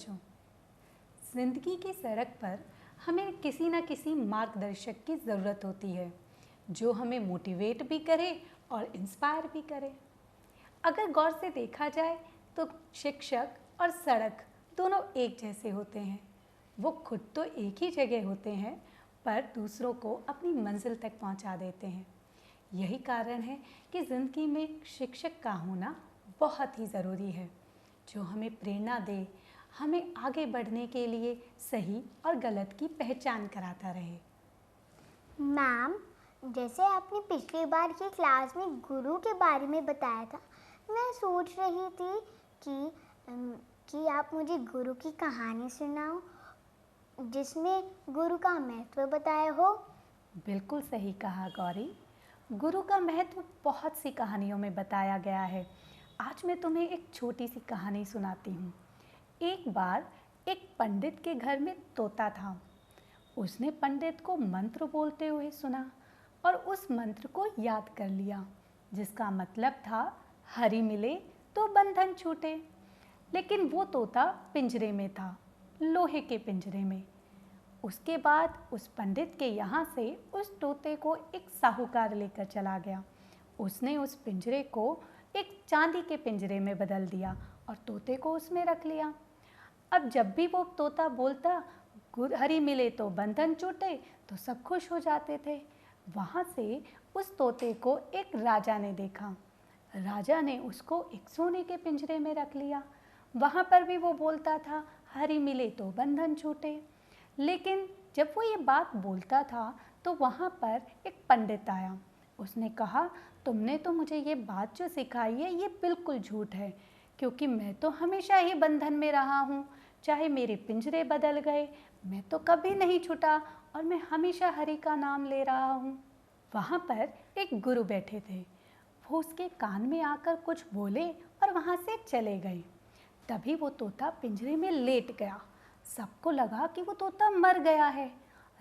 बच्चों, जिंदगी की सड़क पर हमें किसी न किसी मार्गदर्शक की ज़रूरत होती है जो हमें मोटिवेट भी करे और इंस्पायर भी करे। अगर गौर से देखा जाए तो शिक्षक और सड़क दोनों एक जैसे होते हैं। वो खुद तो एक ही जगह होते हैं पर दूसरों को अपनी मंजिल तक पहुंचा देते हैं। यही कारण है कि ज़िंदगी में शिक्षक का होना बहुत ही ज़रूरी है जो हमें प्रेरणा दे, हमें आगे बढ़ने के लिए सही और गलत की पहचान कराता रहे। मैम, जैसे आपने पिछली बार की क्लास में गुरु के बारे में बताया था, मैं सोच रही थी कि आप मुझे गुरु की कहानी सुनाओ जिसमें गुरु का महत्व बताया हो। बिल्कुल सही कहा गौरी। गुरु का महत्व बहुत सी कहानियों में बताया गया है। आज मैं तुम्हें एक छोटी सी कहानी सुनाती हूँ। एक बार एक पंडित के घर में तोता था। उसने पंडित को मंत्र बोलते हुए सुना और उस मंत्र को याद कर लिया, जिसका मतलब था हरि मिले तो बंधन छूटे। लेकिन वो तोता पिंजरे में था, लोहे के पिंजरे में। उसके बाद उस पंडित के यहाँ से उस तोते को एक साहूकार लेकर चला गया। उसने उस पिंजरे को एक चांदी के पिंजरे में बदल दिया और तोते को उसमें रख लिया। अब जब भी वो तोता बोलता हरि मिले तो बंधन छूटे तो सब खुश हो जाते थे। वहाँ से उस तोते को एक राजा ने देखा। राजा ने उसको एक सोने के पिंजरे में रख लिया। वहाँ पर भी वो बोलता था हरि मिले तो बंधन छूटे। लेकिन जब वो ये बात बोलता था तो वहाँ पर एक पंडित आया। उसने कहा, तुमने तो मुझे ये बात जो सिखाई है ये बिल्कुल झूठ है, क्योंकि मैं तो हमेशा ही बंधन में रहा हूँ। चाहे मेरे पिंजरे बदल गए, मैं तो कभी नहीं छूटा और मैं हमेशा हरि का नाम ले रहा हूँ। वहाँ पर एक गुरु बैठे थे। वो उसके कान में आकर कुछ बोले और वहाँ से चले गए। तभी वो तोता पिंजरे में लेट गया। सबको लगा कि वो तोता मर गया है।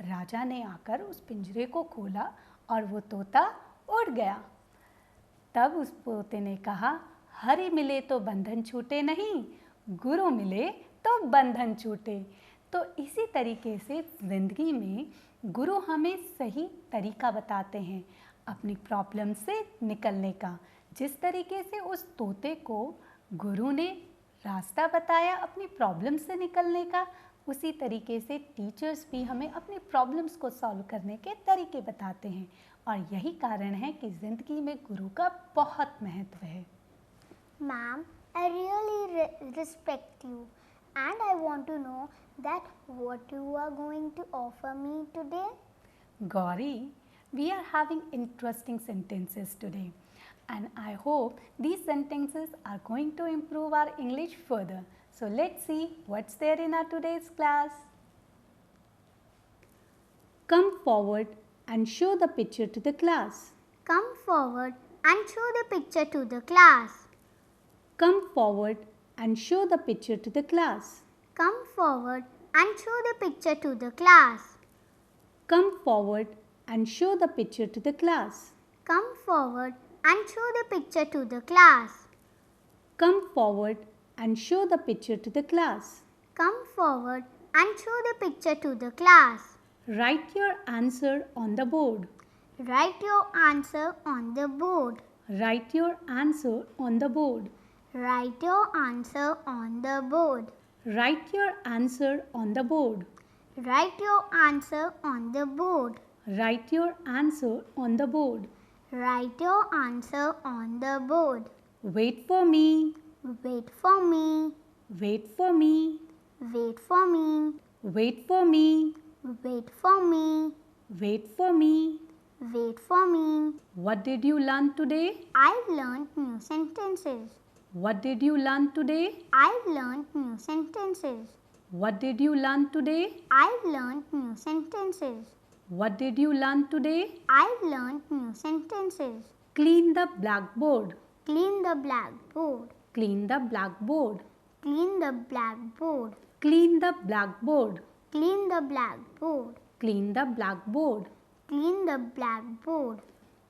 राजा ने आकर उस पिंजरे को खोला और वो तोता उड़ गया। तब उस तोते ने कहा, हरि मिले तो बंधन छूटे नहीं, गुरु मिले तो बंधन छूटे। तो इसी तरीके से ज़िंदगी में गुरु हमें सही तरीका बताते हैं अपनी प्रॉब्लम से निकलने का। जिस तरीके से उस तोते को गुरु ने रास्ता बताया अपनी प्रॉब्लम से निकलने का, उसी तरीके से टीचर्स भी हमें अपनी प्रॉब्लम्स को सॉल्व करने के तरीके बताते हैं। और यही कारण है कि ज़िंदगी में गुरु का बहुत महत्व है। Ma'am, I really respect you and I want to know that what you are going to offer me today. Gauri, we are having interesting sentences today, and I hope these sentences are going to improve our English further. So let's see what's there in our today's class. Come forward and show the picture to the class. Come forward and show the picture to the class. Come forward and show the picture to the class. Come forward and show the picture to the class. Come forward and show the picture to the class. Come forward and show the picture to the class. Come forward and show the picture to the class. Come forward and show the picture to the class. Write your answer on the board. Write your answer on the board. Write your answer on the board. Write your answer on the board. Write your answer on the board. Write your answer on the board. Write your answer on the board. Write your answer on the board. Wait for me. Wait for me. Wait for me. Wait for me. Wait for me. Wait for me. Wait for me. Wait for me. What did you learn today? I've learned new sentences. What did you learn today? I've learned new sentences. What did you learn today? I've learned new sentences. What did you learn today? I've learned new sentences. Clean the blackboard. Clean the blackboard. Clean the blackboard. Clean the blackboard. Clean the blackboard. Clean the blackboard. Clean the blackboard. Clean the blackboard.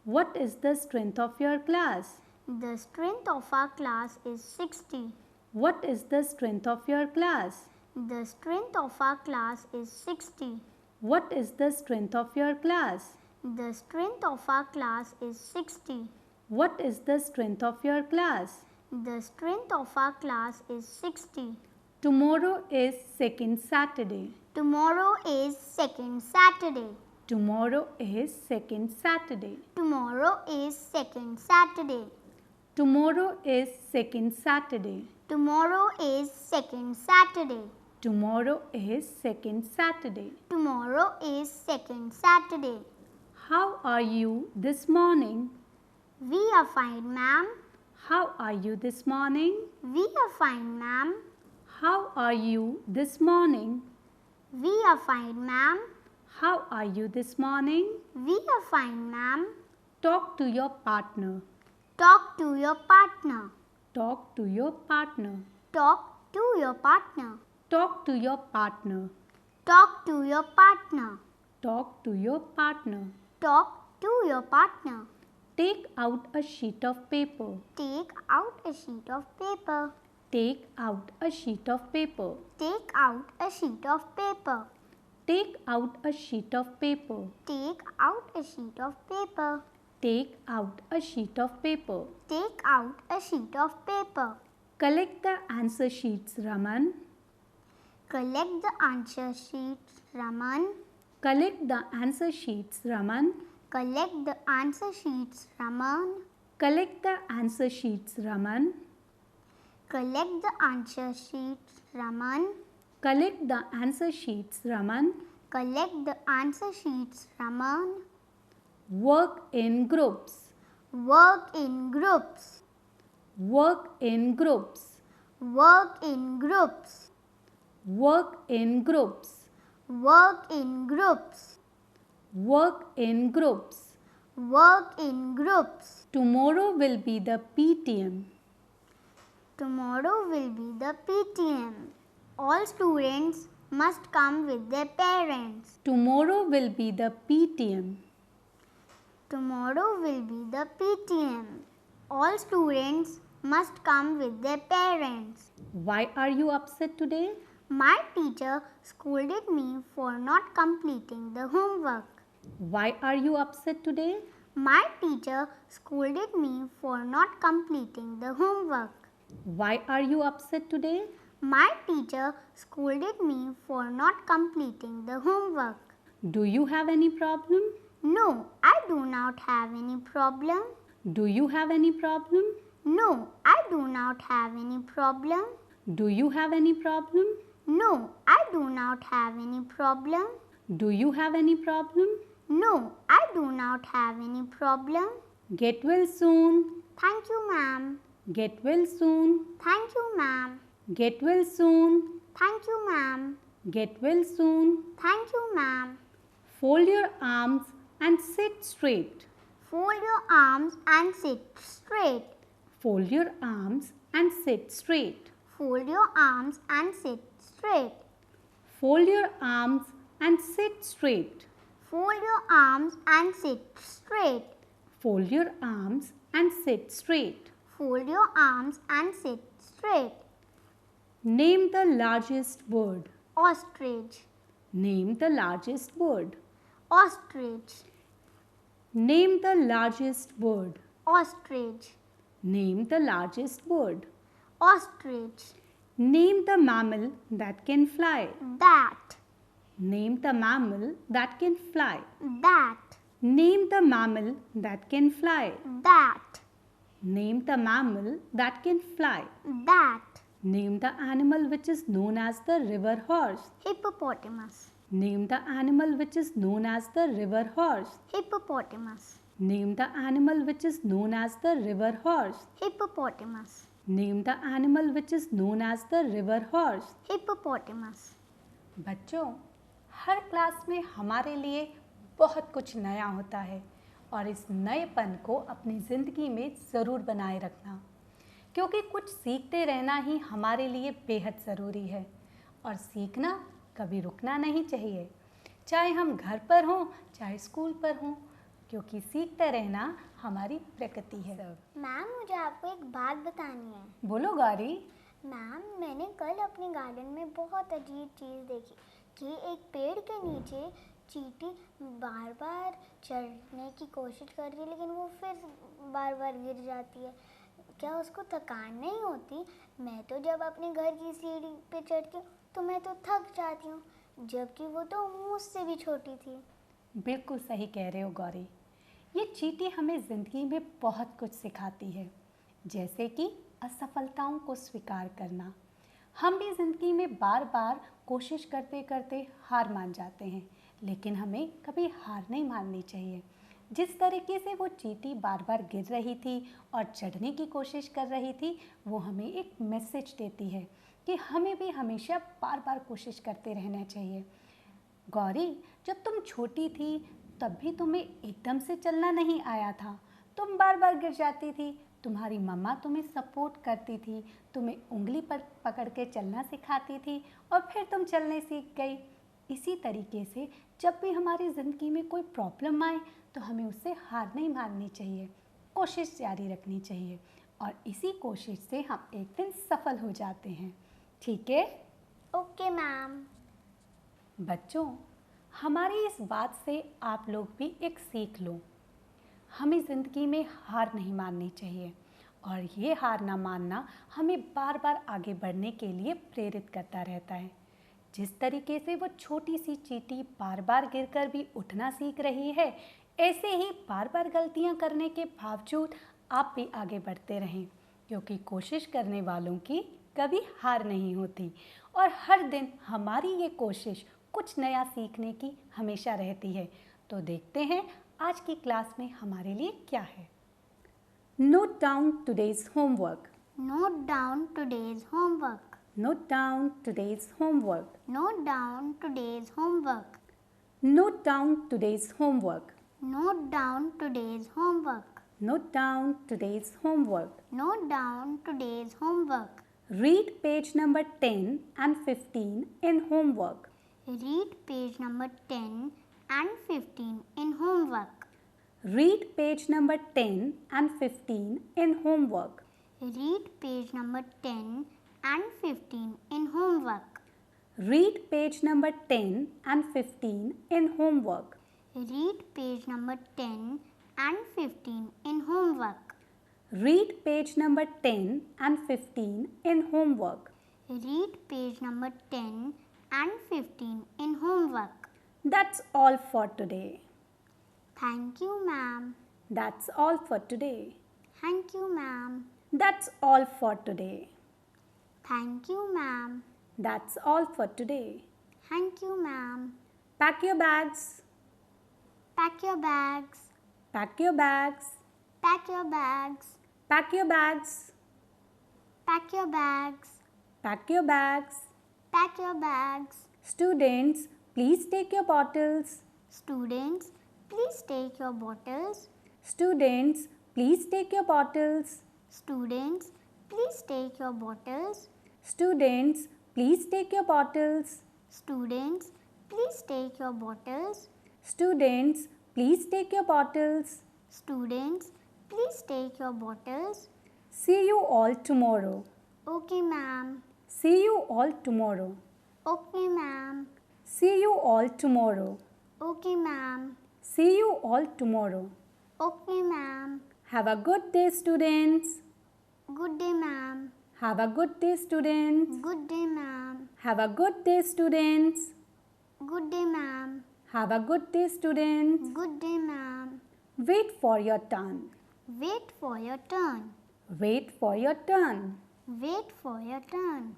What is the strength of your class? The strength of our class is 60. What is the strength of your class? The strength of our class is 60. What is the strength of your class? The strength of our class is 60. What is the strength of your class? The strength of our class is 60. Tomorrow is second Saturday. Tomorrow is second Saturday. Tomorrow is second Saturday. Tomorrow is second Saturday. Tomorrow is second Saturday. Tomorrow is second Saturday. Tomorrow is second Saturday. Tomorrow is second Saturday. How are you this morning? We are fine, ma'am. How are you this morning? We are fine, ma'am. How are you this morning? We are fine, ma'am. How are you this morning? We are fine, ma'am. Talk to your partner. Talk to your partner. Talk to your partner. Talk to your partner. Talk to your partner. Talk to your partner. Talk to your partner. Talk to your partner. Take out a sheet of paper. Take out a sheet of paper. Take out a sheet of paper. Take out a sheet of paper. Take out a sheet of paper. Take out a sheet of paper. Take out a sheet of paper. Take out a sheet of paper. Collect the answer sheets, Raman. Collect the answer sheets, Raman. Collect the answer sheets, Raman. Collect the answer sheets, Raman. Collect the answer sheets, Raman. Collect the answer sheets, Raman. Collect the answer sheets, Raman. Collect the answer sheets, Raman. Work in groups. Work in groups. Work in groups. Work in groups. Work in groups. Work in groups. Work in groups. Work in groups. Tomorrow will be the PTM. Tomorrow will be the PTM. All students must come with their parents. Tomorrow will be the PTM. Tomorrow will be the PTM. All students must come with their parents. Why are you upset today? My teacher scolded me for not completing the homework. Why are you upset today? My teacher scolded me for not completing the homework. Why are you upset today? My teacher scolded me for not completing the homework. Do you have any problem? No, I do not have any problem. Do you have any problem? No, I do not have any problem. Do you have any problem? No, I do not have any problem. Do you have any problem? No, I do not have any problem. Get well soon. Thank you, ma'am. Get well soon. Thank you, ma'am. Get well soon. Thank you, ma'am. Get well soon. Thank you, ma'am. Fold your arms and sit straight. Fold your arms and sit straight. Fold your arms and sit straight. Fold your arms and sit straight. Fold your arms and sit straight. Fold your arms and sit straight. Fold your arms and sit straight. Fold your arms and sit straight. Name the largest bird. Ostrich. Name the largest bird. Ostrich. Name the largest bird. Ostrich. Name the largest bird. Ostrich. Name the mammal that can fly. Bat. Name the mammal that can fly. Bat. Name the mammal that can fly. Bat. Name the mammal that can fly. Bat. Name the animal which is known as the river horse. Hippopotamus. Name the animal which is known as the river horse. Hippopotamus. Name the animal which is known as the river horse. Hippopotamus. Name the animal which is known as the river horse. Hippopotamus. बच्चों, हर class में हमारे लिए बहुत कुछ नया होता है और इस नएपन को अपनी ज़िंदगी में ज़रूर बनाए रखना, क्योंकि कुछ सीखते रहना ही हमारे लिए बेहद ज़रूरी है और सीखना कभी रुकना नहीं चाहिए, चाहे हम घर पर हों चाहे स्कूल पर हों, क्योंकि सीखते रहना हमारी प्रकृति है। मैम, मुझे आपको एक बात बतानी है। बोलो गौरी। मैम, मैंने कल अपने गार्डन में बहुत अजीब चीज़ देखी कि एक पेड़ के नीचे चींटी बार बार चढ़ने की कोशिश कर रही है, लेकिन वो फिर बार बार गिर जाती है। क्या उसको थकान नहीं होती? मैं तो जब अपने घर की सीढ़ी पे चढ़ती हूँ तो मैं तो थक जाती हूँ, जबकि वो तो मुझसे भी छोटी थी। बिल्कुल सही कह रहे हो गौरी। ये चींटी हमें ज़िंदगी में बहुत कुछ सिखाती है, जैसे कि असफलताओं को स्वीकार करना। हम भी ज़िंदगी में बार बार कोशिश करते करते हार मान जाते हैं, लेकिन हमें कभी हार नहीं माननी चाहिए। जिस तरीके से वो चींटी बार बार गिर रही थी और चढ़ने की कोशिश कर रही थी, वो हमें एक मैसेज देती है कि हमें भी हमेशा बार बार कोशिश करते रहना चाहिए। गौरी, जब तुम छोटी थी तब भी तुम्हें एकदम से चलना नहीं आया था। तुम बार बार गिर जाती थी। तुम्हारी मम्मा तुम्हें सपोर्ट करती थी, तुम्हें उंगली पर पकड़ के चलना सिखाती थी और फिर तुम चलने सीख गई। इसी तरीके से जब भी हमारी ज़िंदगी में कोई प्रॉब्लम आए तो हमें उससे हार नहीं माननी चाहिए, कोशिश जारी रखनी चाहिए और इसी कोशिश से हम एक दिन सफल हो जाते हैं। ठीक है ओके मैम। बच्चों, हमारी इस बात से आप लोग भी एक सीख लो। हमें ज़िंदगी में हार नहीं माननी चाहिए और ये हार ना मानना हमें बार बार आगे बढ़ने के लिए प्रेरित करता रहता है। जिस तरीके से वो छोटी सी चींटी बार बार गिरकर भी उठना सीख रही है, ऐसे ही बार बार गलतियां करने के बावजूद आप भी आगे बढ़ते रहें, क्योंकि कोशिश करने वालों की कभी हार नहीं होती और हर दिन हमारी ये कोशिश कुछ नया सीखने की हमेशा रहती है। तो देखते हैं आज की क्लास में हमारे लिए क्या है। Note down today's homework. Note down today's homework. Note down today's homework. Note down today's homework. Note down today's homework. Note down today's homework. Note down today's homework. Note down today's homework. Read page number 10 and 15 in homework. Read page number 10 and 15 in homework. Read page number 10 and 15 in homework. Read page number 10 and 15 in homework. Read page number 10 and 15 in homework. Read page number 10 and 15 in homework. Read page number 10 and 15 in homework. Read page number 10 and 15 in homework. That's all for today. Thank you, ma'am. That's all for today. Thank you, ma'am. That's all for today. Thank you, ma'am. That's all for today. Thank you, ma'am. Pack your bags. Pack your bags. Pack your bags. Pack your bags. Pack your bags. Pack your bags. Pack your bags. Pack your bags. Students, please take your bottles. Students, please take your bottles. Students, please take your bottles. Students, please take your bottles. Students, please take your bottles. Students, please take your bottles. Students, please take your bottles. Students, please take your bottles. See you all tomorrow. Okay, ma'am. See you all tomorrow. Okay, ma'am. See you all tomorrow. Okay, ma'am. See you all tomorrow. Okay, ma'am. Have a good day, students. Good day, ma'am. Have a good day, students. Good day, ma'am. Have a good day, students. Good day, ma'am. Have a good day, students. Good day, ma'am. Wait for your turn. Wait for your turn. Wait for your turn. Wait for your turn.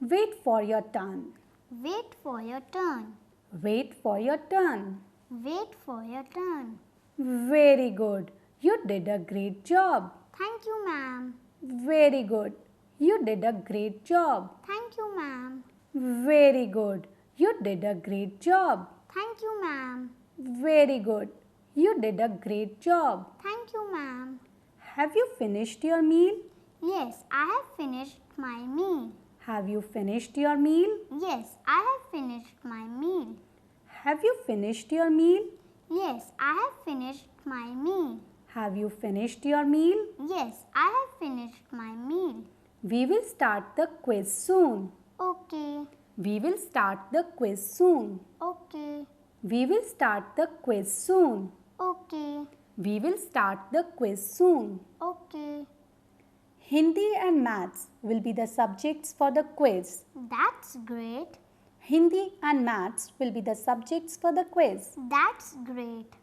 Wait for your turn. Wait for your turn. Wait for your turn. Wait for your turn. Very good. You did a great job. Thank you, ma'am. Very good. You did a great job. Thank you, ma'am. Very good. You did a great job. Thank you, ma'am. Very good. You did a great job. Thank you, ma'am. Have you finished your meal? Yes, I have finished my meal. Have you finished your meal? Yes, I have finished my meal. Have you finished your meal? Yes, I have finished my meal. Have you finished your meal? Yes, I have finished my meal. We will start the quiz soon. Okay. We will start the quiz soon. Okay. We will start the quiz soon. Okay. We will start the quiz soon. Okay. Hindi and maths will be the subjects for the quiz. That's great. Hindi and maths will be the subjects for the quiz. That's great.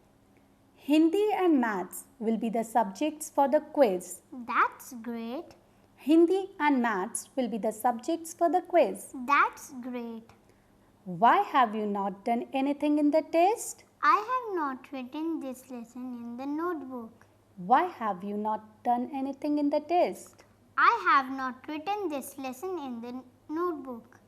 Hindi and maths will be the subjects for the quiz. That's great. Hindi and maths will be the subjects for the quiz. That's great. Why have you not done anything in the test? I have not written this lesson in the notebook. Why have you not done anything in the test? I have not written this lesson in the notebook.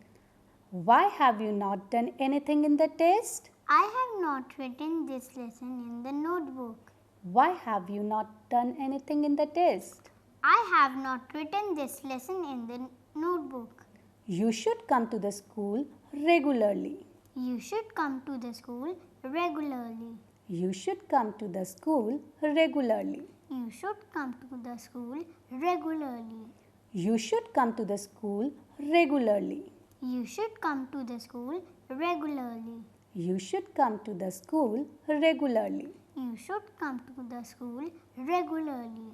Why have you not done anything in the test? I have not written this lesson in the notebook. Why have you not done anything in the test? I have not written this lesson in the notebook. You should come to the school regularly. You should come to the school regularly. You should come to the school regularly. You should come to the school regularly. You should come to the school regularly. You should come to the school regularly. You should come to the school regularly. You should come to the school regularly.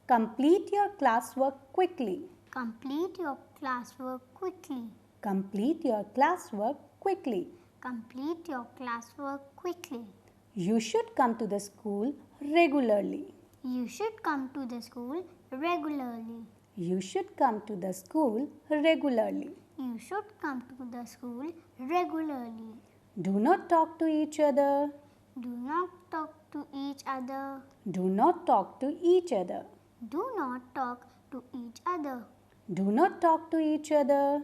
Complete your classwork quickly. Complete your classwork quickly. Complete your classwork quickly. Complete your classwork quickly. You should come to the school regularly. You should come to the school regularly. You should come to the school regularly. You should come to the school regularly. Do not talk to each other. Do not talk to each other. Do not talk to each other. Do not talk to each other. Do not talk to each other.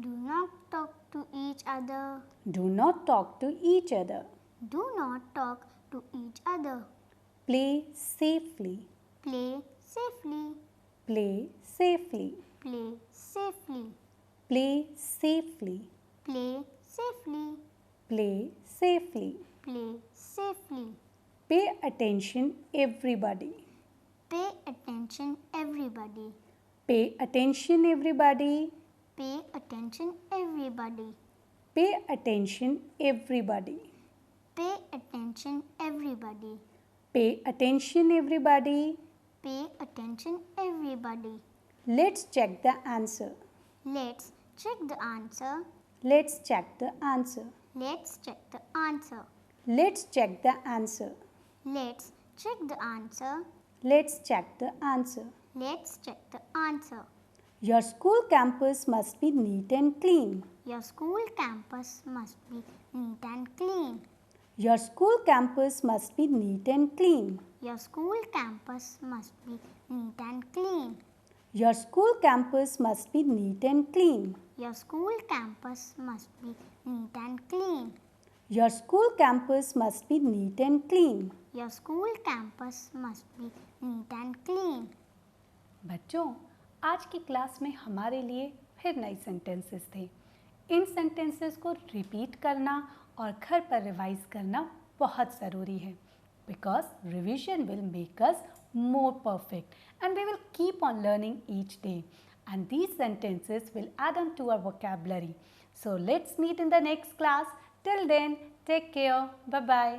Do not talk to each other. Do not talk to each other. Do not talk to each other. Play safely. Play safely. Play safely. Play safely. Play safely. Play safely. Play safely. Play safely. Pay attention, everybody. Pay attention, everybody. Pay attention, everybody. Pay attention, everybody. Pay attention, everybody. Pay attention, everybody. Pay attention, everybody. Pay attention, everybody. Let's check the answer. Let's check the answer. Let's check the answer. Let's check the answer. Let's check the answer. Let's check the answer. Let's check the answer. Let's check the answer. Your school campus must be neat and clean. Your school campus must be neat and clean. Your school campus must be neat and clean. Your school campus must be neat and clean. Your school campus must be neat and clean. Your school campus must be neat and clean. Your school campus must be neat and clean. Your school campus must be neat and clean. बच्चों, आज की class में हमारे लिए फिर नए sentences थे। इन sentences को रिपीट करना और घर पर रिवाइज करना बहुत ज़रूरी है, because revision will make us more perfect and we will keep on learning each day, and these sentences will add on to our vocabulary. So let's meet in the next class. Till then, take care. Bye bye.